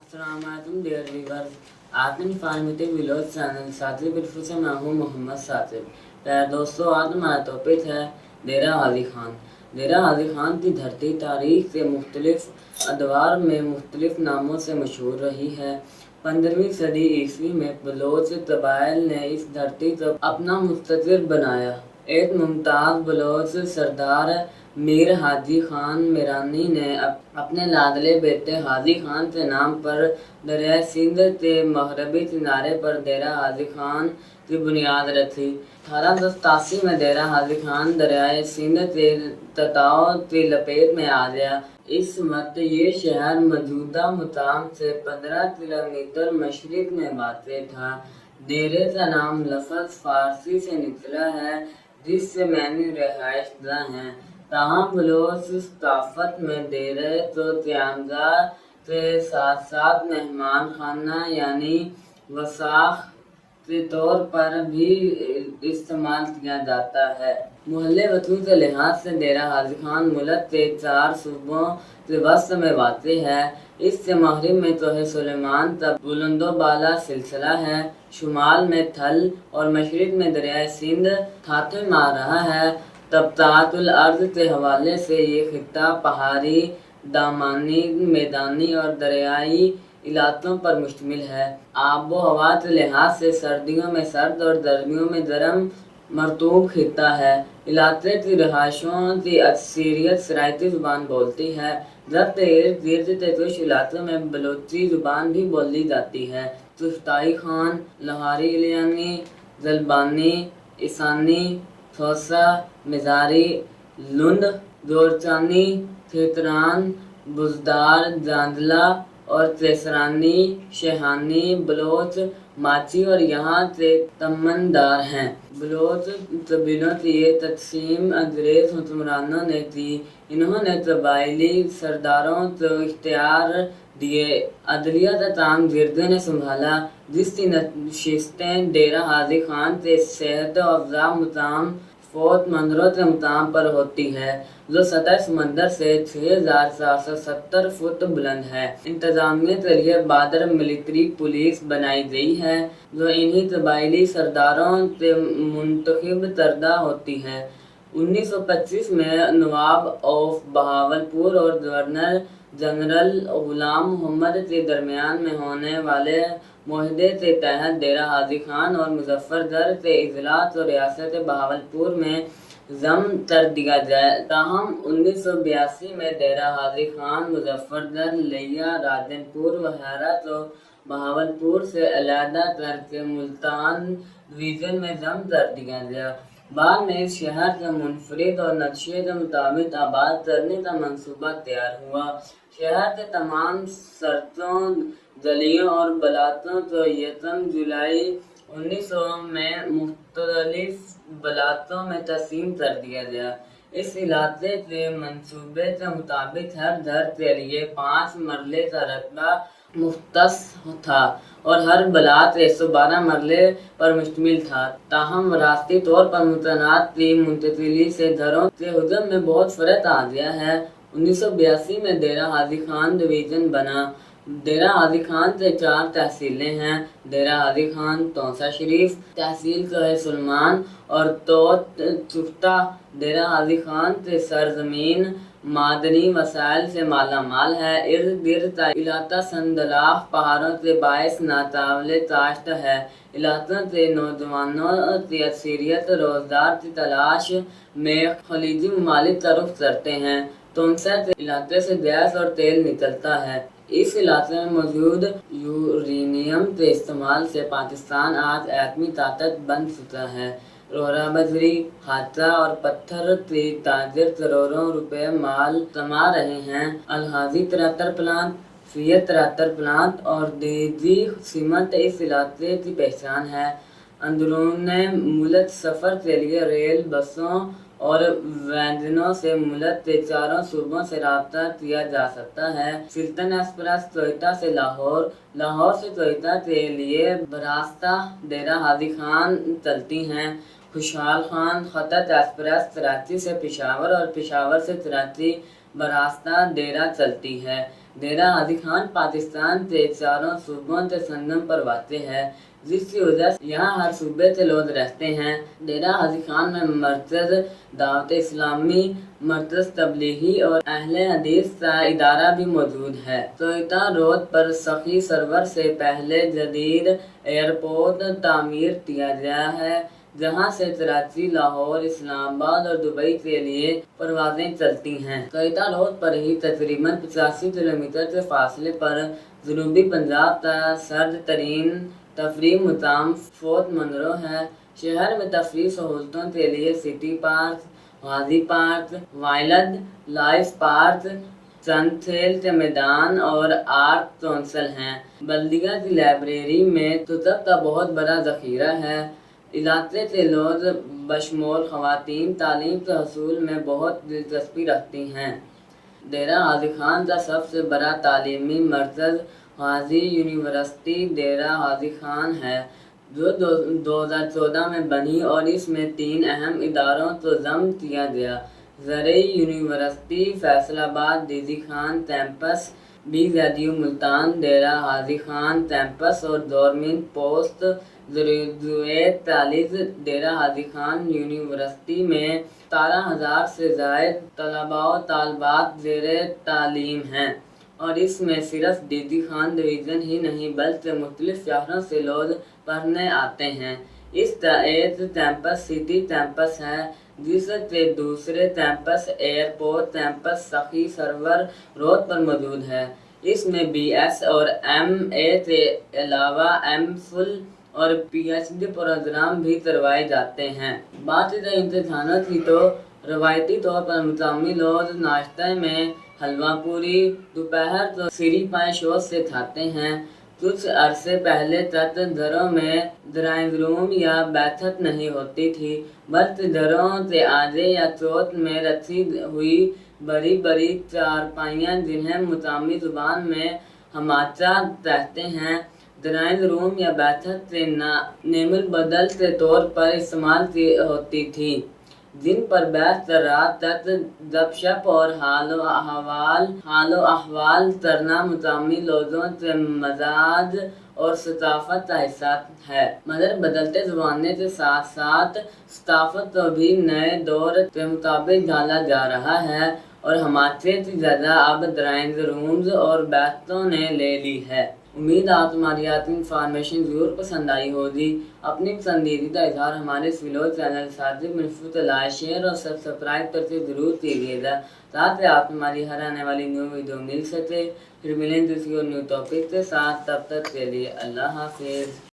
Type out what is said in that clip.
Assalamualaikum dear viewers. आपने informative vlog channel Sajib इरफू से मैं हूँ मोहम्मद साजिब। प्यारे दोस्तों, आज हमारा टॉपिक है डेरा हाजी खान। डेरा हाजी खान की धरती तारीख से मुख्तलिफ अदवार में मुख्तलिफ नामों से मशहूर रही है। 15वीं सदी ईस्वी में बलोच कबाइल ने इस धरती को अपना मुस्तकिल बनाया। एक मुमताज़ बलोच सरदार मीर हाजी खान मीरानी ने अपने लाडले बेटे हाजी खान के नाम पर दरिया सिंध के मगरबी किनारे पर डेरा हाजी खान की बुनियाद रखी। 1887 में डेरा हाजी खान दरियाए सिंध के तटाव की लपेट में आ गया। इस वक्त ये शहर मौजूदा मुकाम से 15 किलोमीटर मशरिक में वाक़ था। डेरे का नाम लफ्ज़ फारसी से निकला है जिससे मैंने रिहाइशगाह हैं। ताहम बलोच सकाफत में डेरे तो क़यामगाह के साथ साथ मेहमान खाना यानी वसाख के तौर पर भी इस्तेमाल किया जाता है। मोहल्ले वतन के लिहाज से डेरा हाजी खान मुल्क के 4 सूबों के वस्त में वाक़ है। इससे मगरिब में तोहे सुलेमान तक बुलंदो बाला सिलसिला है, शुमाल में थल और मशरिक में दरिया सिंध खाते में आ रहा है। तबक़ातुल अर्ज़ के हवाले से ये खित्ता पहाड़ी, दामानी, मैदानी और दरियाई इलाकों पर मुश्तमिल है। आबो हवा के लिहाज से सर्दियों में सर्द और गर्मियों में गर्म मरतूब खित्ता है। इलाके की रहायशों की अक्सरियत सराइती ज़ुबान बोलती है, जबकि इर्द गिर्द के कुछ इलाकों में बलोची ज़ुबान भी बोली जाती है। चुगताई खान, लाहौरी इलियानी, जलबानी, ईसानी, थोसा, मिजारी, लुंड, जोरचानी, खेतरान, बुजदार, जांदला और त्रेसरानी, शेहानी, बलोच, माची और यहाँ के तमनदार हैं। बलोच कबीलों की ये तकसीम अंग्रेज हुक्मरानों ने की। इन्होंने कबायली सरदारों को इख्तियार दिए। अदलिया का काम गिरदे ने संभाला, जिसकी नशिस्तें डेरा हाजी खान के सेहत अफजा मुकाम फोर्ट मंदरों के मुकाम पर होती है, जो सतह समंदर से 6470 फुट बुलंद है। इंतजामिया के लिए बादर मिलिट्री पुलिस बनाई गई है, जो इन्हीं कबायली सरदारों से मुंतखब करदा होती है। 1925 में नवाब ऑफ बहावलपुर और गवर्नर जनरल गुलाम मोहम्मद के दरमियान में होने वाले मुआहदे के तहत डेरा हाजी खान और मुजफ्फरगढ़ के इजलास और रियासत बहावलपुर में जम कर दिया जाए। ताहम 1982 में डेरा हाजी खान, मुजफ्फरगढ़, लिया, राजनपुर वगैरह तो बहावलपुर से अलहदा करके मुल्तान डिवीजन में जम कर दिया गया। बाद में इस शहर को मुनफरिद और नक्शे के मुताबिक आबाद करने का मंसूबा तैयार हुआ। शहर के तमाम सड़कों, गलियों और बलातों को 1 जुलाई 1900 में मुख्तलिफ बलातों में तकसीम कर दिया गया। इस इलाके के मंसूबे के मुताबिक हर घर के लिए 5 मरले का रकबा मुख्तस था और हर बलात 112 मरले पर मुश्तमिल था। ताहम वरासती तौर पर मुतनात की मुंतकिली से घरों के हुजम में बहुत फ़र्क आ गया है। 1982 में डेरा हाजी खान डिवीज़न बना। डेरा हाजी खान से 4 तहसीलें हैं। डेरा हाजी खान तौसा शरीफ तहसील का है सुलमान और तोत चुफ्ता। डेरा हाजी खान के सरजमीन मादनी वसाइल से माला माल है। इर्द गिर्द का इलाका संदलाख पहाड़ों के बायस नातावले काश्त है। इलाकों के नौजवानों की अक्सरियत रोजगार की तलाश में खलीजी ममालिक का रुख करते हैं। तोसा के इलाके से गैस और तेल निकलता है। इस इलाके में मौजूद यूरेनियम के इस्तेमाल से पाकिस्तान आज एटमी ताकत बन चुका है। रोहरा बजरी, खाचा और पत्थर के ताजर करोड़ों रुपए माल कमा रहे हैं। अलहाजी 73 प्लांट, फियत 73 प्लांट और डेजी सीमेंट इस इलाके की पहचान है। अंदरून मुल्क सफ़र के लिए रेल, बसों और वैगनों से मुल्क के 4 सूबों से राब्ता किया जा सकता है। सुल्तान एक्सप्रेस कोयटा से लाहौर, लाहौर से कोयटा के लिए बरास्ता डेरा हाजी खान चलती हैं। खुशहाल खान खतत एक्सप्रेस कराची से पेशावर और पेशावर से कराची बरास्ता डेरा चलती है। ڈیرہ غازی خان پاکستان کے چاروں صوبوں سے سنگم پر واقع ہے، جس کی وجہ سے یہاں ہر صوبے سے لوگ رہتے ہیں۔ ڈیرہ غازی خان میں مرکز دعوت اسلامی، مرکز تبلیغی اور اہل حدیث کا ادارہ بھی موجود ہے۔ کوئٹہ روڈ پر سخی سرور سے پہلے جدید ایئرپورٹ تعمیر کیا گیا ہے، جہاں سے کراچی، لاہور، اسلام آباد اور دبئی کے لیے پروازیں چلتی ہیں۔ کوئٹہ روڈ پر ہی تقریباً 85 کلومیٹر کے فاصلے پر جنوبی پنجاب کا سرد ترین تفریحی مقام فورٹ منرو ہے۔ شہر میں تفریحی سہولتوں کے لیے سٹی پارک، غازی پارک، وائلڈ لائف پارک، چند کھیل کے میدان اور آرٹ کونسل ہیں۔ بلدیہ کی لائبریری میں کتب کا بہت بڑا ذخیرہ ہے۔ علاقے کے لوگ بشمول خواتین تعلیم کے حصول میں بہت دلچسپی رکھتی ہیں۔ ڈیرہ غازی خان کا سب سے بڑا تعلیمی مرکز غازی یونیورسٹی ڈیرہ غازی خان ہے، جو 2014 میں بنی اور اس میں 3 اہم اداروں کو ضم کیا گیا: زرعی university Faisalabad D D Khan campus, BZU Multan Dera Ghazi Khan campus اور government post graduate college Dera Ghazi Khan university میں 17,000 سے زائد طلباء و طالبات زیر تعلیم ہیں، اور اس میں صرف ڈی ڈی خان ڈویژن ہی نہیں بلکہ مختلف شہروں سے لوگ پڑھنے آتے ہیں۔ اس کا ایک کیمپس سٹی کیمپس ہے، جس کے دوسرے کیمپس ایئرپورٹ کیمپس سخی سرور روڈ پر موجود ہے۔ اس میں BS اور MA کے علاوہ MPhil اور PhD پروگرام بھی کروائے جاتے ہیں۔ بات رہی امتحانات کی تو روایتی طور پر مقامی لوگ ناشتے میں حلوہ پوری، دوپہر کو سری پائے شوق سے کھاتے ہیں۔ کچھ عرصے پہلے تک گھروں میں ڈرائنگ روم یا بیٹھک نہیں ہوتی تھی، بلکہ گھروں کے آگے یا چوک میں رکھی ہوئی بڑی بڑی چارپائیاں، جنہیں مقامی زبان میں ہماچا کہتے ہیں، ڈرائنگ روم یا بیٹھک کے نیم البدل کے طور پر استعمال ہوتی تھی، جن پر بیٹھ کر رات تک گپ شپ اور حال و احوال کرنا مقامی لوگوں کے مزاج اور ثقافت کا حصہ ہے۔ مگر بدلتے زمانے کے ساتھ ساتھ ثقافت کو بھی نئے دور کے مطابق ڈھالا جا رہا ہے، اور ہماچے کی جگہ اب ڈرائنگ رومز اور بیٹھکوں نے لے لی ہے۔ امید آپ ہماری آج کی انفارمیشن ضرور پسند آئی ہوگی۔ اپنی پسندیدگی کا اظہار ہمارے اس ویڈیو چینل ساتھی منفوت لائک، شیئر اور سبسکرائب کر کے ضرور کیجیے گا، تاکہ آپ ہماری ہر آنے والی نیو ویڈیو مل سکے۔ پھر ملیں کسی اور نیو ٹاپک کے ساتھ، تب تک کے لیے اللہ حافظ۔